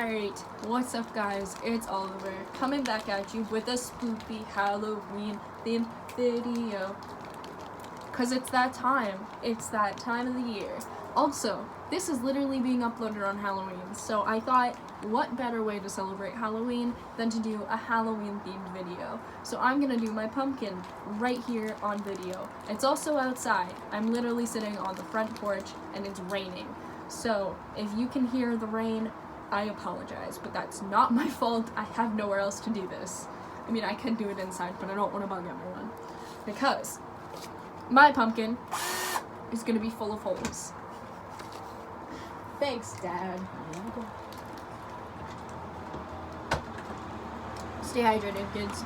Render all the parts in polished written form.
Alright, what's up guys, it's Oliver, coming back at you with a spoopy Halloween themed video. Cause it's that time of the year. Also, this is literally being uploaded on Halloween, so I thought, what better way to celebrate Halloween than to do a Halloween themed video. So I'm gonna do my pumpkin right here on video. It's also outside. I'm literally sitting on the front porch and it's raining. So if you can hear the rain, I apologize, but that's not my fault. I have nowhere else to do this. I mean, I could do it inside, but I don't want to bug everyone. Because my pumpkin is gonna be full of holes. Thanks, Dad. Stay hydrated, kids.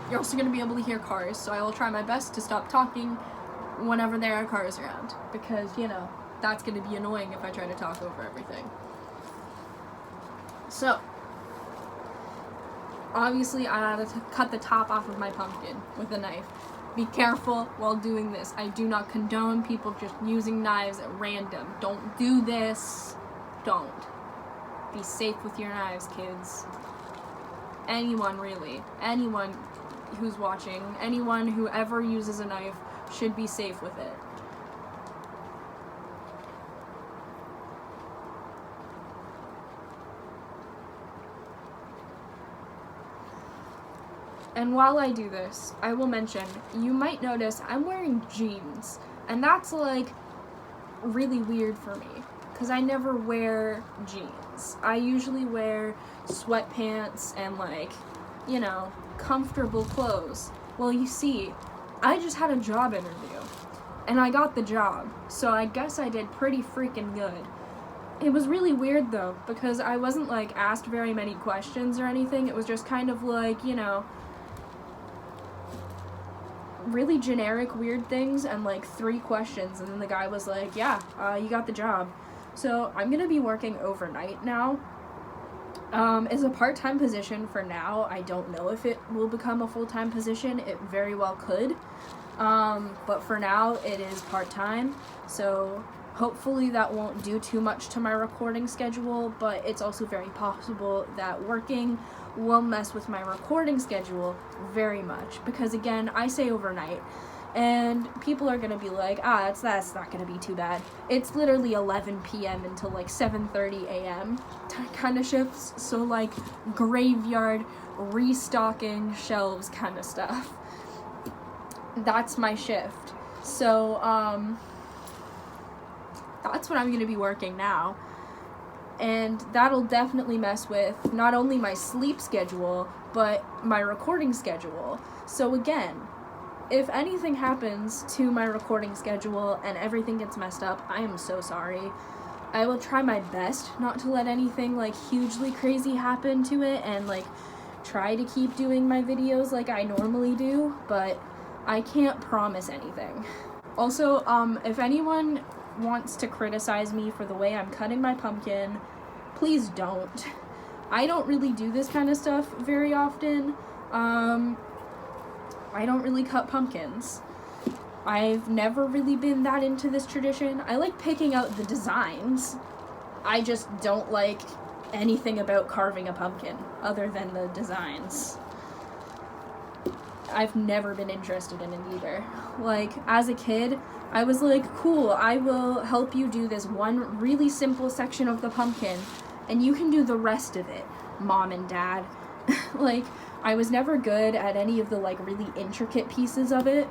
You're also gonna be able to hear cars, so I will try my best to stop talking whenever there are cars around. Because, you know, that's going to be annoying if I try to talk over everything. So, obviously I had to cut the top off of my pumpkin with a knife. Be careful while doing this. I do not condone people just using knives at random. Don't do this. Don't. Be safe with your knives, kids. Anyone, really. Anyone who's watching, anyone who ever uses a knife should be safe with it. And while I do this, I will mention, you might notice I'm wearing jeans, and that's like really weird for me, because I never wear jeans. I usually wear sweatpants and like, you know, comfortable clothes. Well, you see, I just had a job interview, and I got the job, so I guess I did pretty freaking good. It was really weird though, because I wasn't like asked very many questions or anything. It was just kind of like, you know, really generic weird things and like 3 questions, and then the guy was like, yeah, you got the job. So I'm gonna be working overnight now. It's a part-time position for now. I don't know if it will become a full-time position. It very well could, but for now it is part-time, so hopefully that won't do too much to my recording schedule, but it's also very possible that working will mess with my recording schedule very much, because again, I say overnight, and people are gonna be like, that's not gonna be too bad. It's literally 11 p.m. until like 7:30 a.m. kind of shifts, so like graveyard, restocking shelves kind of stuff. That's my shift. So, that's what I'm gonna be working now. And that'll definitely mess with not only my sleep schedule, but my recording schedule. So again, if anything happens to my recording schedule and everything gets messed up, I am so sorry. I will try my best not to let anything like hugely crazy happen to it, and like try to keep doing my videos like I normally do, but I can't promise anything. Also, if anyone wants to criticize me for the way I'm cutting my pumpkin, please don't. I don't really do this kind of stuff very often. I don't really cut pumpkins. I've never really been that into this tradition. I like picking out the designs. I just don't like anything about carving a pumpkin other than the designs. I've never been interested in it either. Like, as a kid, I was like, cool, I will help you do this one really simple section of the pumpkin, and you can do the rest of it, Mom and Dad. Like, I was never good at any of the, like, really intricate pieces of it.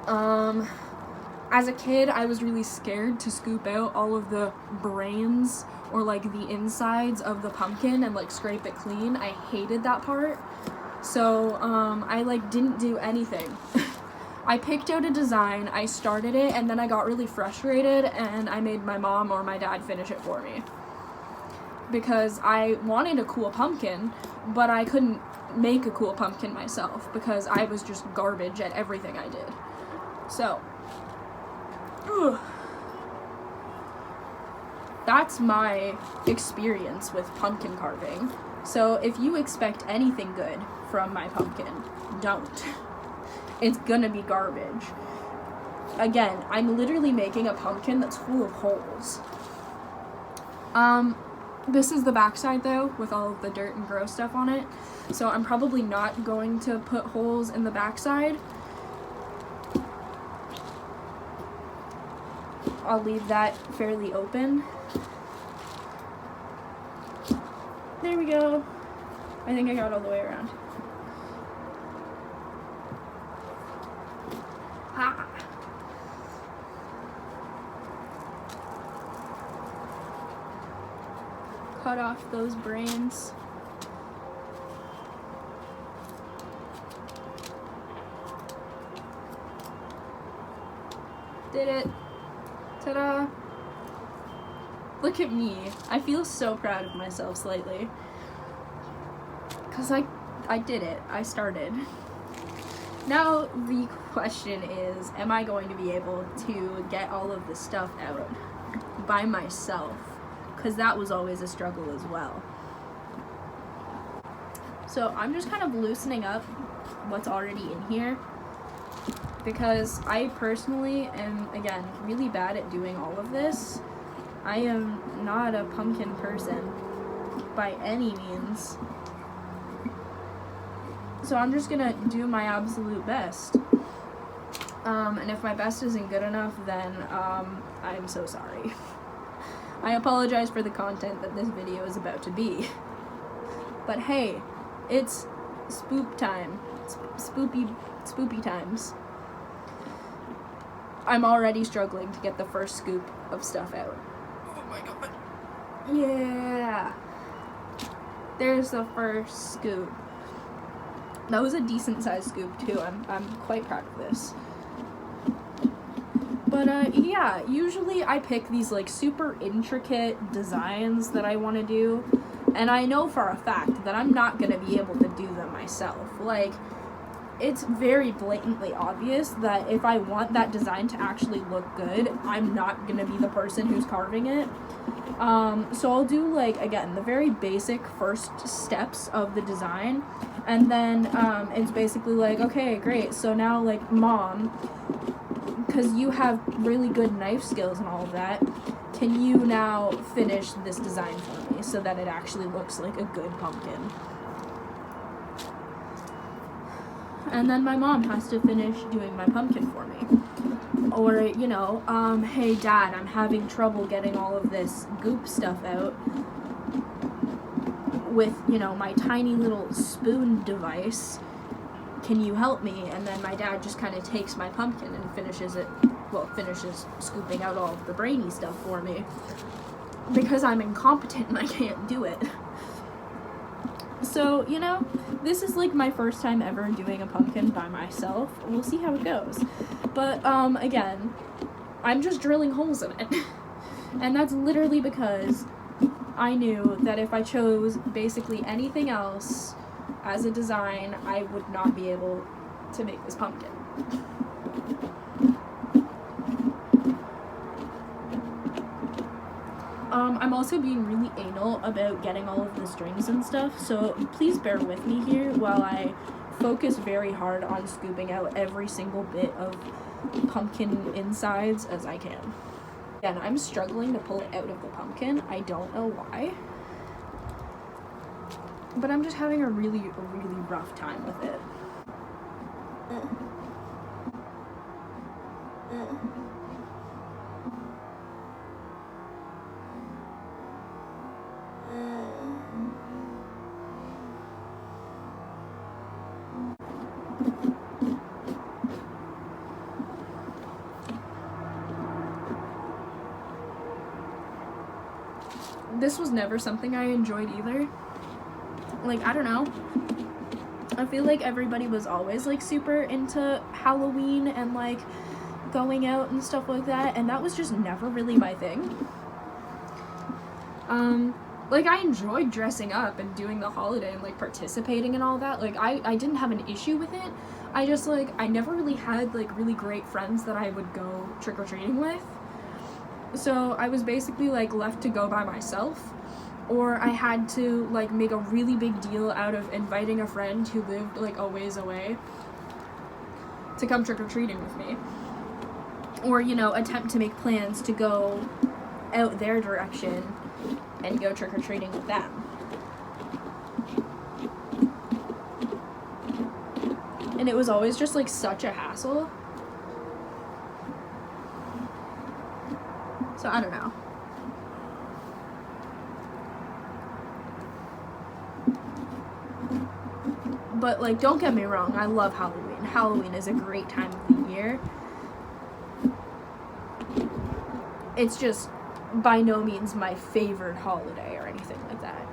As a kid, I was really scared to scoop out all of the brains or, like, the insides of the pumpkin and, like, scrape it clean. I hated that part. So, I, like, didn't do anything. I picked out a design, I started it, and then I got really frustrated, and I made my mom or my dad finish it for me. Because I wanted a cool pumpkin, but I couldn't make a cool pumpkin myself, because I was just garbage at everything I did. So, that's my experience with pumpkin carving. So if you expect anything good from my pumpkin, don't. It's gonna be garbage. Again, I'm literally making a pumpkin that's full of holes. This is the backside though, with all of the dirt and gross stuff on it. So I'm probably not going to put holes in the backside. I'll leave that fairly open. There we go. I think I got all the way around. Ah. Cut off those brains. Did it. Ta-da. Look at me. I feel so proud of myself slightly. Because I did it. I started. Now the question is, am I going to be able to get all of this stuff out by myself? Because that was always a struggle as well. So I'm just kind of loosening up what's already in here, because I personally am, again, really bad at doing all of this. I am not a pumpkin person by any means. So I'm just gonna do my absolute best. And if my best isn't good enough, then I'm so sorry. I apologize for the content that this video is about to be. But hey, it's spoop time. Spoopy times. I'm already struggling to get the first scoop of stuff out. Oh my god. Yeah. There's the first scoop. That was a decent sized scoop too. I'm quite proud of this. But yeah, usually I pick these like super intricate designs that I want to do, and I know for a fact that I'm not going to be able to do them myself. Like, it's very blatantly obvious that if I want that design to actually look good, I'm not going to be the person who's carving it. So I'll do, like, again, the very basic first steps of the design, and then it's basically like, okay, great, so now, like, Mom, because you have really good knife skills and all of that, can you now finish this design for me so that it actually looks like a good pumpkin? And then my mom has to finish doing my pumpkin for me. Or, you know, hey Dad, I'm having trouble getting all of this goop stuff out with, you know, my tiny little spoon device. Can you help me? And then my dad just kind of takes my pumpkin and finishes scooping out all of the brainy stuff for me. Because I'm incompetent and I can't do it. So, you know, this is like my first time ever doing a pumpkin by myself. We'll see how it goes. But, again, I'm just drilling holes in it. And that's literally because I knew that if I chose basically anything else as a design, I would not be able to make this pumpkin. I'm also being really anal about getting all of the strings and stuff, so please bear with me here while I focus very hard on scooping out every single bit of pumpkin insides as I can. Again, I'm struggling to pull it out of the pumpkin. I don't know why. But I'm just having a really rough time with it. This was never something I enjoyed either. Like, I don't know. I feel like everybody was always, like, super into Halloween and, like, going out and stuff like that, and that was just never really my thing. Like, I enjoyed dressing up and doing the holiday and, like, participating and all that. Like, I didn't have an issue with it. I just, like, I never really had, like, really great friends that I would go trick-or-treating with. So I was basically, like, left to go by myself. Or I had to, like, make a really big deal out of inviting a friend who lived, like, a ways away to come trick-or-treating with me. Or, you know, attempt to make plans to go out their direction and go trick-or-treating with them. And it was always just like such a hassle. So I don't know. But like, don't get me wrong, I love Halloween. Halloween is a great time of the year. It's just by no means my favorite holiday or anything like that.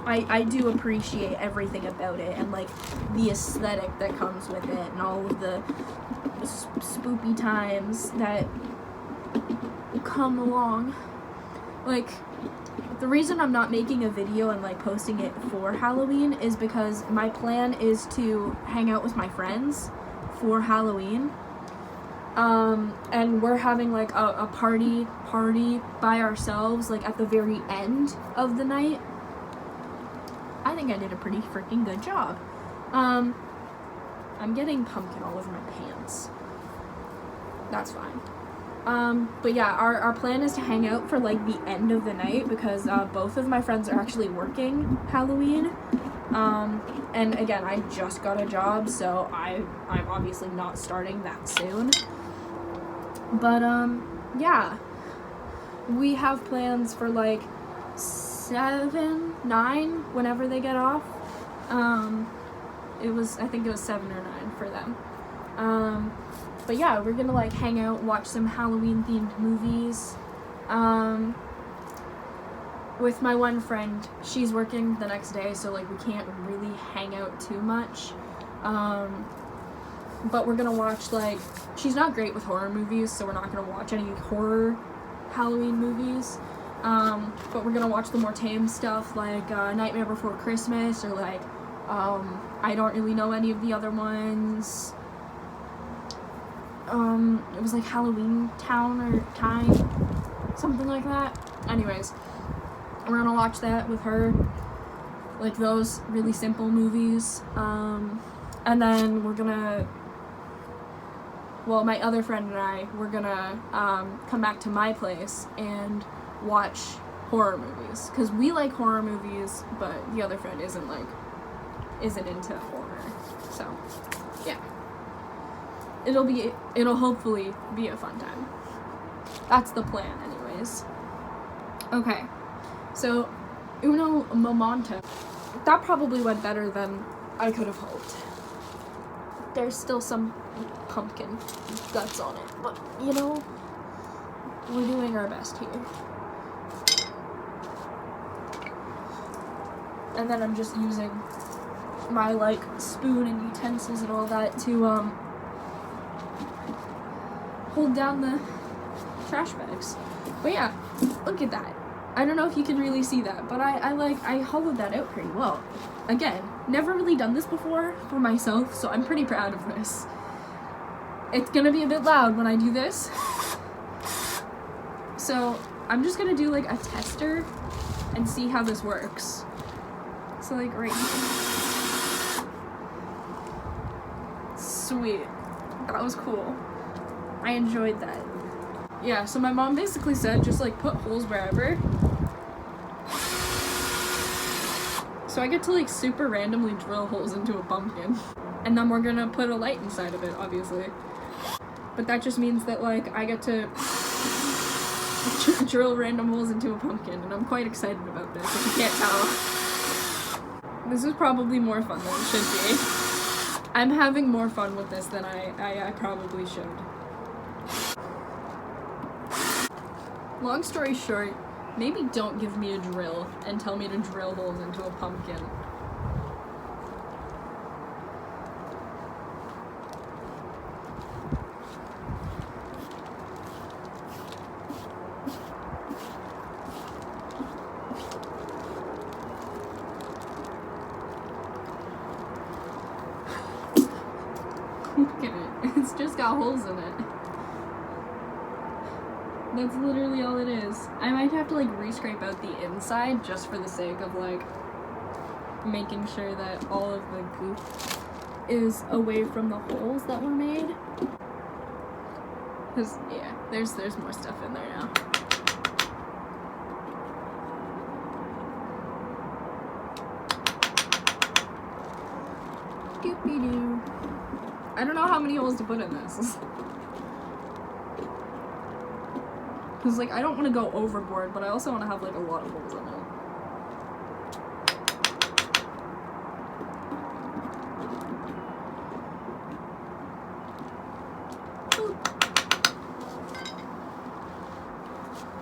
I do appreciate everything about it, and like the aesthetic that comes with it, and all of the spoopy times that come along. Like, the reason I'm not making a video and like posting it for Halloween is because my plan is to hang out with my friends for Halloween. And we're having like a party by ourselves, like at the very end of the night. I think I did a pretty freaking good job. I'm getting pumpkin all over my pants. That's fine. But yeah, our plan is to hang out for like the end of the night because both of my friends are actually working Halloween. And again, I just got a job, so I'm obviously not starting that soon. But yeah, we have plans for like 7, 9 whenever they get off. I think it was 7 or 9 for them. But yeah, we're gonna like hang out, watch some Halloween themed movies. With my one friend, she's working the next day, so like we can't really hang out too much. But we're gonna watch, like, she's not great with horror movies, so we're not gonna watch any horror Halloween movies. But we're gonna watch the more tame stuff, like Nightmare Before Christmas, or like I don't really know any of the other ones. It was like Halloween Town or Time, something like that. Anyways, we're gonna watch that with her, like those really simple movies. And then we're gonna, well, my other friend and I, we're gonna come back to my place and watch horror movies, because we like horror movies, but the other friend isn't into horror. So yeah, it'll hopefully be a fun time. That's the plan anyways. Okay, so uno momento. That probably went better than I could have hoped. There's still some pumpkin guts on it, but you know, we're doing our best here. And then I'm just using my like spoon and utensils and all that to hold down the trash bags. But yeah, look at that. I don't know if you can really see that, but I hollowed that out pretty well. Again, never really done this before for myself, so I'm pretty proud of this. It's gonna be a bit loud when I do this. So I'm just gonna do like a tester and see how this works. So like right here. Sweet. That was cool. I enjoyed that. Yeah, so my mom basically said just like put holes wherever. So I get to like super randomly drill holes into a pumpkin. And then we're gonna put a light inside of it, obviously. But that just means that like I get to drill random holes into a pumpkin, and I'm quite excited about this, if you can't tell. This is probably more fun than it should be. I'm having more fun with this than I probably should. Long story short, maybe don't give me a drill and tell me to drill holes into a pumpkin. Look at it. It's just got holes in it. That's literally all it is. I might have to like re-scrape out the inside just for the sake of like making sure that all of the goop is away from the holes that were made. Cause yeah, there's more stuff in there now. I don't know how many holes to put in this. Because, like, I don't want to go overboard, but I also want to have, like, a lot of holes in it.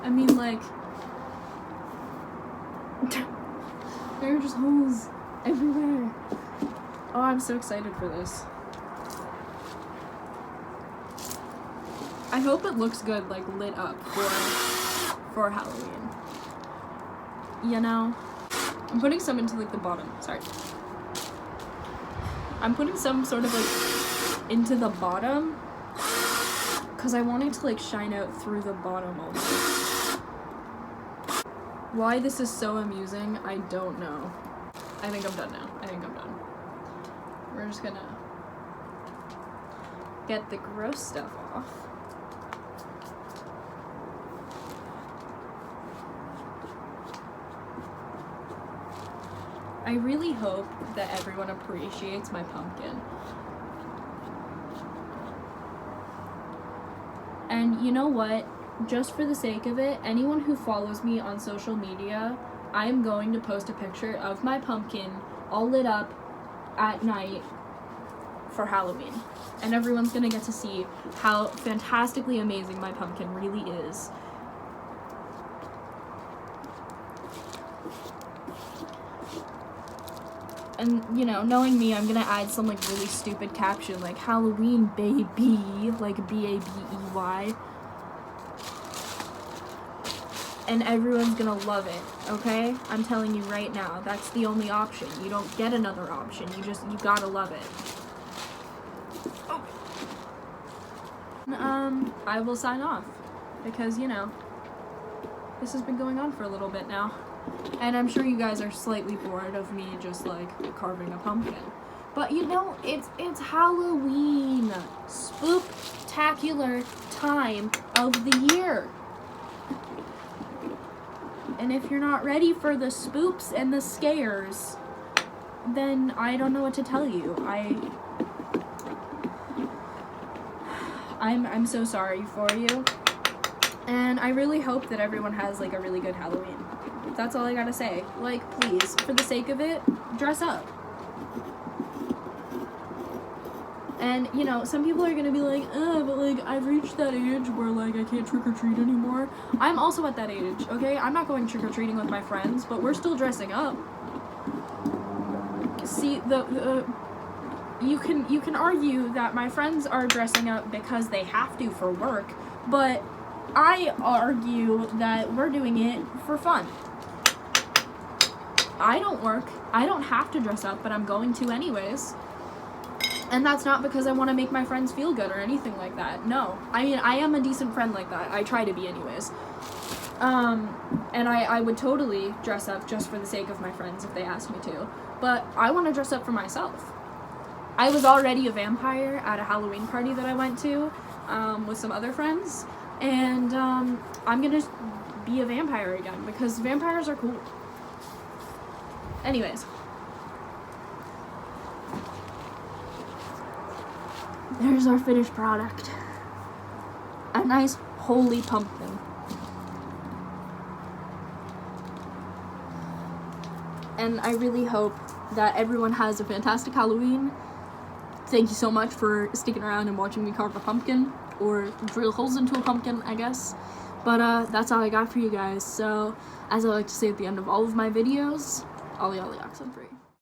I mean, like, there are just holes everywhere. Oh, I'm so excited for this. I hope it looks good, like, lit up for Halloween. You know? I'm putting some into, like, the bottom. Sorry. I'm putting some sort of, like, into the bottom because I want it to, like, shine out through the bottom almost. Why this is so amusing, I don't know. I think I'm done now. I think I'm done. We're just gonna get the gross stuff off. I really hope that everyone appreciates my pumpkin. And you know what? Just for the sake of it, anyone who follows me on social media, I am going to post a picture of my pumpkin all lit up at night for Halloween. And everyone's gonna get to see how fantastically amazing my pumpkin really is. And, you know, knowing me, I'm gonna add some, like, really stupid caption, like, Halloween, baby, like, B-A-B-E-Y. And everyone's gonna love it, okay? I'm telling you right now, that's the only option. You don't get another option. You gotta love it. Oh. I will sign off, because, you know, this has been going on for a little bit now. And I'm sure you guys are slightly bored of me just, like, carving a pumpkin. But, you know, it's Halloween. Spooktacular time of the year. And if you're not ready for the spoops and the scares, then I don't know what to tell you. I'm so sorry for you. And I really hope that everyone has, like, a really good Halloween. That's all I gotta say. Like, please, for the sake of it, dress up. And, you know, some people are gonna be like, but, like, I've reached that age where, like, I can't trick-or-treat anymore. I'm also at that age, okay? I'm not going trick-or-treating with my friends, but we're still dressing up. See, you can argue that my friends are dressing up because they have to for work, but I argue that we're doing it for fun. I don't work. I don't have to dress up, but I'm going to anyways. And that's not because I want to make my friends feel good or anything like that. No. I mean, I am a decent friend like that. I try to be anyways. And I would totally dress up just for the sake of my friends if they asked me to. But I want to dress up for myself. I was already a vampire at a Halloween party that I went to with some other friends. And I'm going to be a vampire again because vampires are cool. Anyways. There's our finished product. A nice holy pumpkin. And I really hope that everyone has a fantastic Halloween. Thank you so much for sticking around and watching me carve a pumpkin. Or drill holes into a pumpkin, I guess. But that's all I got for you guys. So, as I like to say at the end of all of my videos, Ollie Ollie Oxen.